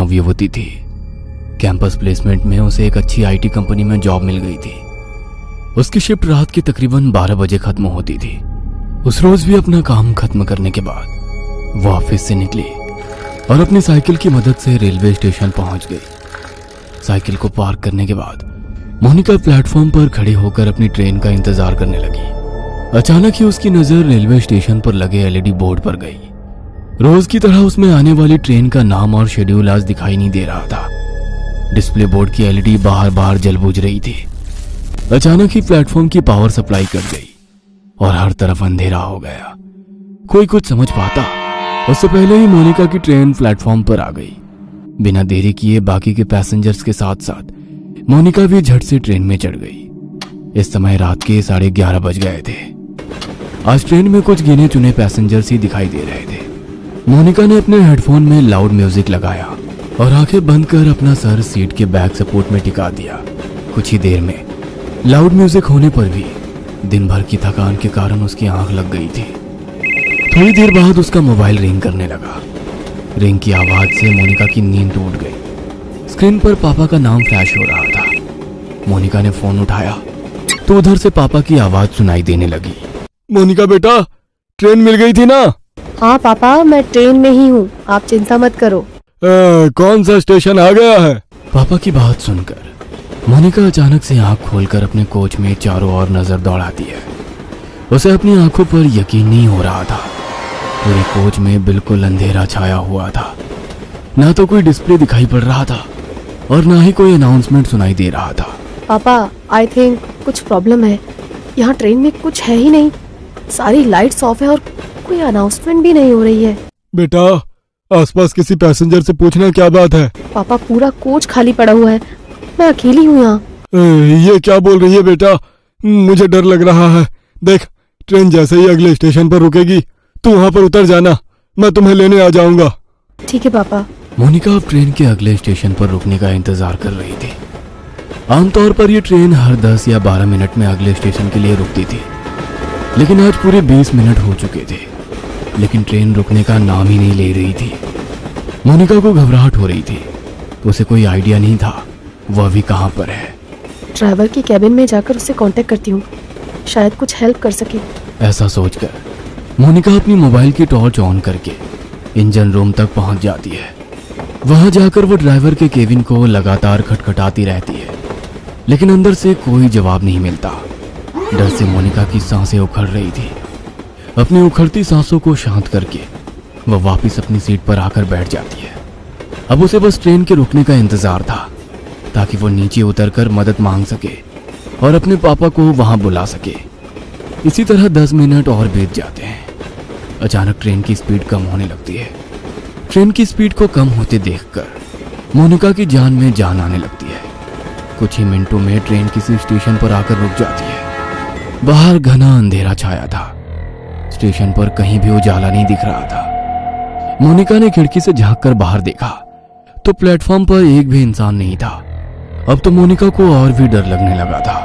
Love युवती थी। Campus placement में उसे एक अच्छी आईटी कंपनी में जॉब मिल गई थी। उसकी शिफ्ट रात की तकरीबन 12 बजे खत्म होती थी। उस रोज भी अपना काम खत्म करने के बाद वो ऑफिस से निकली और अपनी साइकिल की मदद से रेलवे स्टेशन पहुंच गई। साइकिल को पार्क करने के बाद मोनिका प्लेटफॉर्म पर खड़ी होकर अपनी ट्रेन का इंतजार करने लगी। अचानक ही उसकी नजर रेलवे स्टेशन पर लगे एलईडी बोर्ड पर गई। रोज की तरह उसमें आने वाली ट्रेन का नाम और शेड्यूल आज दिखाई नहीं दे रहा था। डिस्प्ले बोर्ड की एलईडी बाहर बाहर जल बुझ रही थी। अचानक ही प्लेटफॉर्म की पावर सप्लाई कट गई और हर तरफ अंधेरा हो गया। कोई कुछ समझ पाता उससे पहले ही मोनिका की ट्रेन प्लेटफॉर्म पर आ गई। बिना देरी किए बाकी के पैसेंजर्स के साथ साथ मोनिका भी झट से ट्रेन में चढ़ गई। इस समय रात के 11:30 बज गए थे। आज ट्रेन में कुछ गिने चुने पैसेंजर्स ही दिखाई दे रहे थे। मोनिका ने अपने हेडफोन में लाउड म्यूजिक लगाया और आंखें बंद कर अपना सर सीट के बैक सपोर्ट में टिका दिया। कुछ ही देर में लाउड म्यूजिक होने पर भी दिन भर की थकान के कारण उसकी आंख लग गई थी। थोड़ी देर बाद उसका मोबाइल रिंग करने लगा। रिंग की आवाज से मोनिका की नींद टूट गई। स्क्रीन पर पापा का नाम फ्लैश हो रहा था। मोनिका ने फोन उठाया तो उधर से पापा की आवाज सुनाई देने लगी। मोनिका बेटा, ट्रेन मिल गई थी ना? हाँ पापा, मैं ट्रेन में ही हूँ, आप चिंता मत करो। कौन सा स्टेशन आ गया है? पापा की बात सुनकर मोनिका अचानक से आंख खोलकर अपने कोच में चारों ओर नजर दौड़ाती है। उसे अपनी आंखों पर यकीन नहीं हो रहा था। पूरे कोच में बिल्कुल अंधेरा छाया हुआ था। ना तो कोई डिस्प्ले दिखाई पड़ रहा था और ना ही कोई अनाउंसमेंट सुनाई दे रहा था। पापा, आई थिंक कुछ प्रॉब्लम है। यहाँ ट्रेन में कुछ है ही नहीं। सारी लाइट्स ऑफ है और कोई अनाउंसमेंट भी नहीं हो रही है। बेटा, आसपास किसी पैसेंजर से पूछना क्या बात है। पापा, पूरा कोच खाली पड़ा हुआ है, मैं अकेली हूँ यहाँ। ये क्या बोल रही है बेटा? मुझे डर लग रहा है। देख, ट्रेन जैसे ही अगले स्टेशन पर रुकेगी तू वहाँ पर उतर जाना, मैं तुम्हें लेने आ जाऊंगा। ठीक है पापा। मोनिका अब ट्रेन के अगले स्टेशन पर रुकने का इंतजार कर रही थी। आमतौर पर यह ट्रेन हर 10 या 12 मिनट में अगले स्टेशन के लिए रुकती थी, लेकिन आज पूरे 20 मिनट हो चुके थे, लेकिन ट्रेन रुकने का नाम ही नहीं ले रही थी। मोनिका को घबराहट हो रही थी। उसे कोई आइडिया नहीं था वह अभी कहाँ पर है। ड्राइवर की कैबिन में जाकर उससे कांटेक्ट करती हूँ, शायद कुछ हेल्प कर सके। ऐसा सोचकर मोनिका अपनी मोबाइल की टॉर्च ऑन करके इंजन रूम तक पहुंच जाती है। वहां जाकर वो ड्राइवर के केबिन को लगातार खटखटाती रहती है, लेकिन अंदर से कोई जवाब नहीं मिलता। डर से मोनिका की सांसें उखड़ रही थी। अपनी उखड़ती सांसों को शांत करके वह वापस अपनी सीट पर आकर बैठ जाती है। अब उसे बस ट्रेन के रुकने का इंतजार था ताकि वो नीचे उतरकर मदद मांग सके और अपने पापा को वहां बुला सके। इसी तरह 10 मिनट और बीत जाते हैं। अचानक ट्रेन की स्पीड कम होने लगती है। ट्रेन की स्पीड को कम होते देखकर मोनिका की जान में जान आने लगती है। कुछ ही मिनटों में ट्रेन किसी स्टेशन पर आकर रुक जाती है। बाहर घना अंधेरा छाया था। स्टेशन पर कहीं भी उजाला नहीं दिख रहा था। मोनिका ने खिड़की से झांककर बाहर देखा तो प्लेटफॉर्म पर एक भी इंसान नहीं था। अब तो मोनिका को और भी डर लगने लगा था।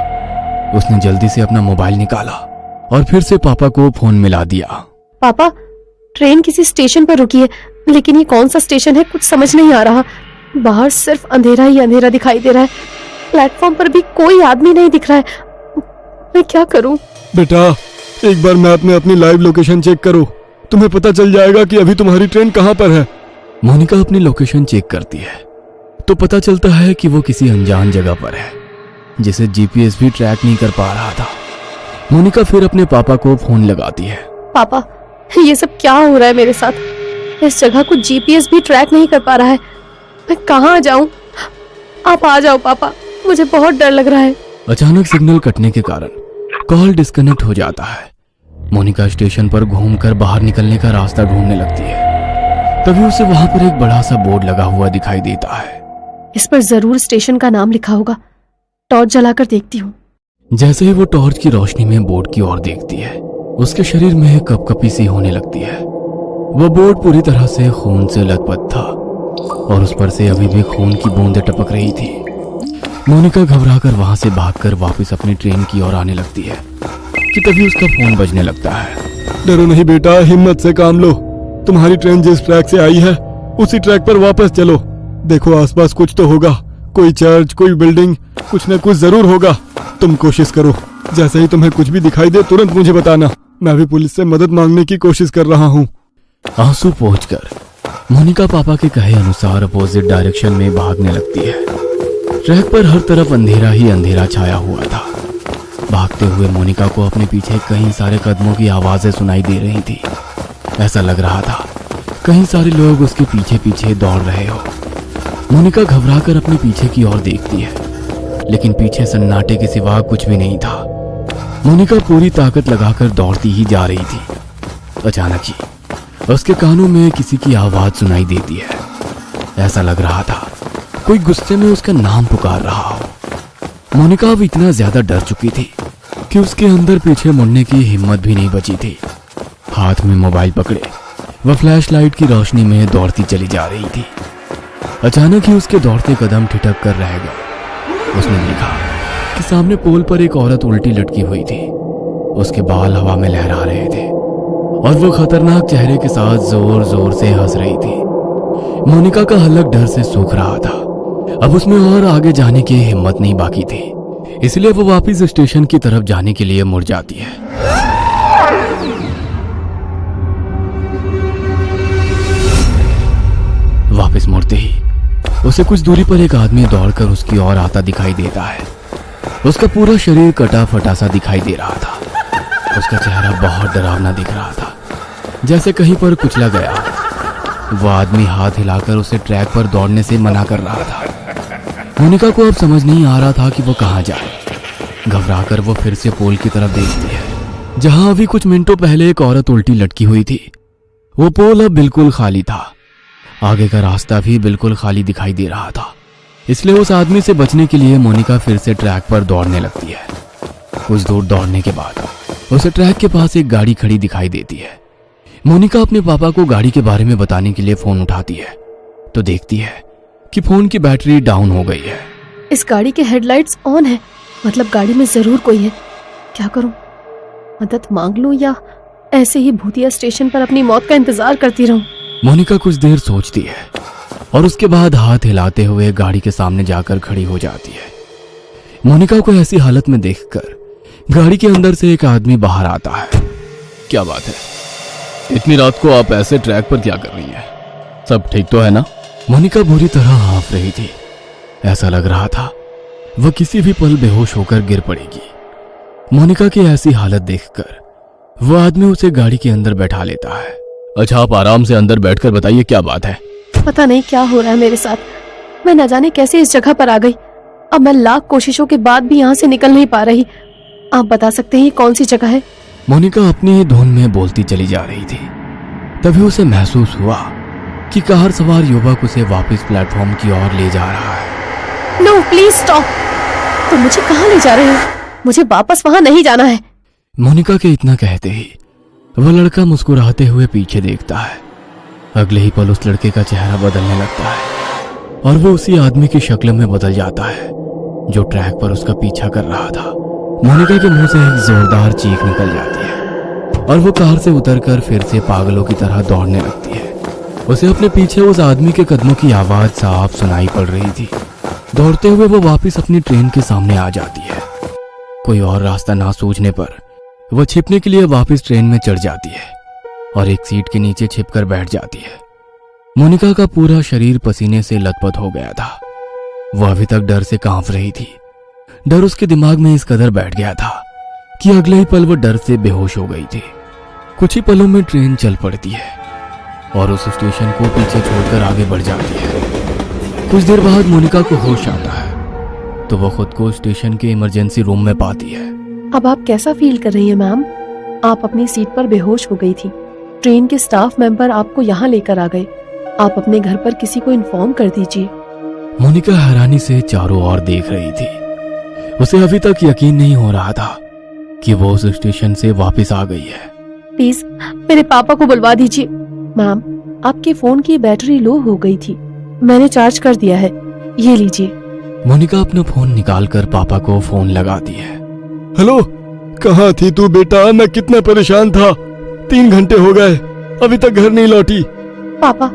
उसने जल्दी से अपना मोबाइल निकाला और फिर से पापा को फोन मिला दिया। पापा, ट्रेन किसी स्टेशन पर रुकी है, लेकिन ये कौन सा स्टेशन है कुछ समझ नहीं आ रहा। बाहर सिर्फ अंधेरा ही अंधेरा दिखाई दे रहा है। प्लेटफॉर्म पर भी कोई आदमी नहीं दिख रहा है। मैं क्या करूं? बेटा, एक बार मैप में अपनी लाइव लोकेशन चेक करो, तुम्हें पता चल जाएगा कि अभी तुम्हारी ट्रेन कहाँ पर है। मोनिका अपनी लोकेशन चेक करती है तो पता चलता है कि वो किसी अनजान जगह पर है जिसे जीपीएस भी ट्रैक नहीं कर पा रहा था। मोनिका फिर अपने पापा को फोन लगाती है। पापा, ये सब क्या हो रहा है मेरे साथ? इस जगह को जीपीएस भी ट्रैक नहीं कर पा रहा है। मैं कहाँ जाऊं? आप आ जाओ पापा, मुझे बहुत डर लग रहा है। अचानक सिग्नल कटने के कारण कॉल डिस्कनेक्ट हो जाता है। मोनिका स्टेशन पर घूमकर बाहर निकलने का रास्ता ढूंढने लगती है। तभी उसे वहां पर एक बड़ा सा बोर्ड लगा हुआ दिखाई देता है। इस पर जरूर स्टेशन का नाम लिखा होगा। टॉर्च जलाकर देखती हूँ। जैसे ही वो टॉर्च की रोशनी में बोर्ड की ओर देखती है, उसके शरीर में कपकपी सी होने लगती है। वह बोर्ड पूरी तरह से खून से लथपथ था और उस पर से अभी भी खून की बूंदें टपक रही थी। मोनिका घबराकर वहां से भागकर वापस अपनी ट्रेन की ओर आने लगती है कि तभी उसका फोन बजने लगता है। डरो नहीं बेटा, हिम्मत से काम लो। तुम्हारी ट्रेन जिस ट्रैक से आई है उसी ट्रैक पर वापस चलो। देखो आसपास कुछ तो होगा, कोई चर्च, कोई बिल्डिंग, कुछ न कुछ जरूर होगा। तुम कोशिश करो, जैसे ही तुम्हें कुछ भी दिखाई दे तुरंत मुझे बताना। मैं भी पुलिस से मदद मांगने की कोशिश कर रहा हूँ। आंसू पोंछकर मोनिका पापा के कहे अनुसार अपोजिट डायरेक्शन में भागने लगती है। ट्रैक पर हर तरफ अंधेरा ही अंधेरा छाया हुआ था। भागते हुए मोनिका को अपने पीछे कई सारे कदमों की आवाजें सुनाई दे रही थी। ऐसा लग रहा था कई सारे लोग उसके पीछे पीछे दौड़ रहे हो। मोनिका घबराकर अपने पीछे की ओर देखती है, लेकिन पीछे सन्नाटे के सिवा कुछ भी नहीं था। मोनिका पूरी ताकत लगाकर दौड़ती ही जा रही थी। अचानक ही उसके कानों में किसी की आवाज सुनाई देती है। ऐसा लग रहा था कोई गुस्से में उसका नाम पुकार रहा हो। मोनिका अब इतना ज्यादा डर चुकी थी कि उसके अंदर पीछे मुड़ने की हिम्मत भी नहीं बची थी। हाथ में मोबाइल पकड़े वह फ्लैश लाइट की रोशनी में दौड़ती चली जा रही थी। अचानक ही उसके दौड़ते कदम ठिठक कर रह गए। उसने देखा कि सामने पोल पर एक औरत उल्टी लटकी हुई थी। उसके बाल हवा में लहरा रहे थे और वो खतरनाक चेहरे के साथ जोर जोर से हंस रही थी। मोनिका का हलक डर से सूख रहा था। अब उसमें और आगे जाने की हिम्मत नहीं बाकी थी, इसलिए वो वापस स्टेशन की तरफ जाने के लिए मुड़ जाती है। वापस मुड़ते ही उसे कुछ दूरी पर एक आदमी दौड़कर उसकी ओर आता दिखाई देता है। उसका पूरा शरीर कटा फटा सा दिखाई दे रहा था। उसका चेहरा बहुत डरावना दिख रहा था, जैसे कहीं पर कुचला गया। वो आदमी हाथ हिलाकर उसे ट्रैक पर दौड़ने से मना कर रहा था। मोनिका को अब समझ नहीं आ रहा था कि वो कहाँ जाए। घबराकर वो फिर से पोल की तरफ देखती है, जहां अभी कुछ मिनटों पहले एक औरत उल्टी लटकी हुई थी। वो पोल अब बिल्कुल खाली था। आगे का रास्ता भी बिल्कुल खाली दिखाई दे रहा था, इसलिए उस आदमी से बचने के लिए मोनिका फिर से ट्रैक पर दौड़ने लगती है। कुछ दूर दौड़ने के बाद उसे ट्रैक के पास एक गाड़ी खड़ी दिखाई देती है। मोनिका अपने पापा को गाड़ी के बारे में बताने के लिए फोन उठाती है तो देखती है कि फोन की बैटरी डाउन हो गई है। इस गाड़ी के हेडलाइट्स ऑन है, मतलब गाड़ी में जरूर कोई है। क्या करूं? मदद मांग लूं या ऐसे ही भूतिया स्टेशन पर अपनी मौत का इंतजार करती रहूं? मोनिका कुछ देर सोचती है और उसके बाद हाथ हिलाते हुए गाड़ी के सामने जाकर खड़ी हो जाती है। मोनिका को ऐसी हालत में देखकर गाड़ी के अंदर से एक आदमी बाहर आता है। क्या बात है, इतनी रात को आप ऐसे ट्रैक पर क्या कर रही हैं? सब ठीक तो है ना? मोनिका बुरी तरह हाँफ रही थी। ऐसा लग रहा था वह किसी भी पल बेहोश होकर गिर पड़ेगी। मोनिका की ऐसी हालत देखकर वह आदमी उसे गाड़ी के अंदर बैठा लेता है। अच्छा, आप आराम से अंदर बैठकर बताइए क्या बात है। पता नहीं क्या हो रहा है मेरे साथ। मैं न जाने कैसे इस जगह पर आ गई। अब मैं लाख कोशिशों के बाद भी यहाँ से निकल नहीं पा रही। आप बता सकते हैं ये कौन सी जगह है? मोनिका अपनी ही धुन में बोलती चली जा रही थी। तभी उसे महसूस हुआ कि कार सवार युवक उसे वापस प्लेटफॉर्म की ओर ले जा रहा है। No please stop. तुम मुझे कहाँ ले जा रहे हो? मुझे वापस वहां नहीं जाना है। मोनिका के इतना कहते ही वह लड़का मुस्कुराते हुए पीछे देखता है। अगले ही पल उस लड़के का चेहरा बदलने लगता है और वो उसी आदमी की शक्ल में बदल जाता है जो ट्रैक पर उसका पीछा कर रहा था। मोनिका के मुंह से एक जोरदार चीख निकल जाती है और वो कार से उतरकर फिर से पागलों की तरह दौड़ने लगती है। उसे अपने पीछे उस आदमी के कदमों की आवाज साफ सुनाई पड़ रही थी। दौड़ते हुए वो वापस अपनी ट्रेन के सामने आ जाती है। कोई और रास्ता ना सूझने पर वह छिपने के लिए वापस ट्रेन में चढ़ जाती है और एक सीट के नीचे छिपकर बैठ जाती है। मोनिका का पूरा शरीर पसीने से लथपथ हो गया था। वह अभी तक डर से कांप रही थी। डर उसके दिमाग में इस कदर बैठ गया था कि अगले ही पल वह डर से बेहोश हो गई थी। कुछ ही पलों में ट्रेन चल पड़ती है और उस स्टेशन को पीछे छोड़कर आगे बढ़ जाती है। कुछ देर बाद मोनिका को होश आता है तो वह खुद को स्टेशन के इमरजेंसी रूम में पाती है। अब आप कैसा फील कर रही हैं मैम? आप अपनी सीट पर बेहोश हो गई थी। ट्रेन के स्टाफ मेंबर आपको यहाँ लेकर आ गए। आप अपने घर पर किसी को इन्फॉर्म कर दीजिए। मोनिका हैरानी से चारों ओर देख रही थी। उसे अभी तक यकीन नहीं हो रहा था कि वो उस स्टेशन से वापस आ गई है। प्लीज मेरे पापा को बुलवा दीजिए। मैम, आपके फोन की बैटरी लो हो गई थी, मैंने चार्ज कर दिया है, ये लीजिए। मोनिका अपना फोन निकालकर पापा को फोन लगाती है। हेलो, कहाँ थी तू बेटा? मैं कितना परेशान था। 3 घंटे हो गए, अभी तक घर नहीं लौटी। पापा,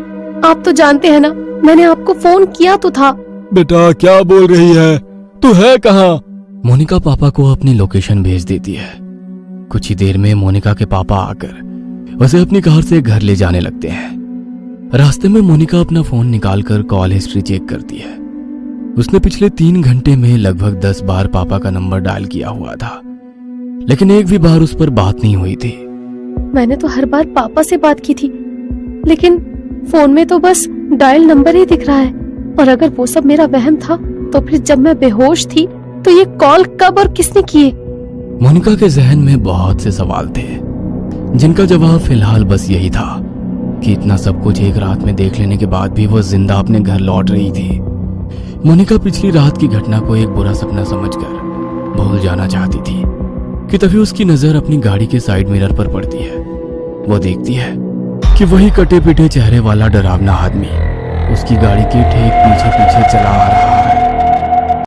आप तो जानते हैं ना, मैंने आपको फोन किया तो था। बेटा क्या बोल रही है, तू है कहाँ? मोनिका पापा को अपनी लोकेशन भेज देती है। कुछ ही देर में मोनिका के पापा आकर उसे अपनी कार से घर ले जाने लगते हैं। रास्ते में मोनिका अपना फोन निकालकर कॉल हिस्ट्री चेक करती है। उसने पिछले 3 घंटे में लगभग 10 बार पापा का नंबर डायल किया हुआ था, लेकिन एक भी बार उस पर बात नहीं हुई थी। मैंने तो हर बार पापा से बात की थी, लेकिन फोन में तो बस डायल नंबर ही दिख रहा है। और अगर वो सब मेरा वहम था, तो फिर जब मैं बेहोश थी तो ये कॉल कब और किसने किए? मोनिका के जहन में बहुत से सवाल थे, जिनका जवाब फिलहाल बस यही था कि इतना सब कुछ एक रात में देख लेने के बाद भी वो जिंदा अपने घर लौट रही थी। मोनिका पिछली रात की घटना को एक बुरा सपना समझकर भूल जाना चाहती थी कि तभी उसकी नजर अपनी गाड़ी के साइड मिरर पर पड़ती है। वो देखती है कि वही कटे पिटे चेहरे वाला डरावना आदमी उसकी गाड़ी के ठीक पीछे पीछे चला आ रहा है।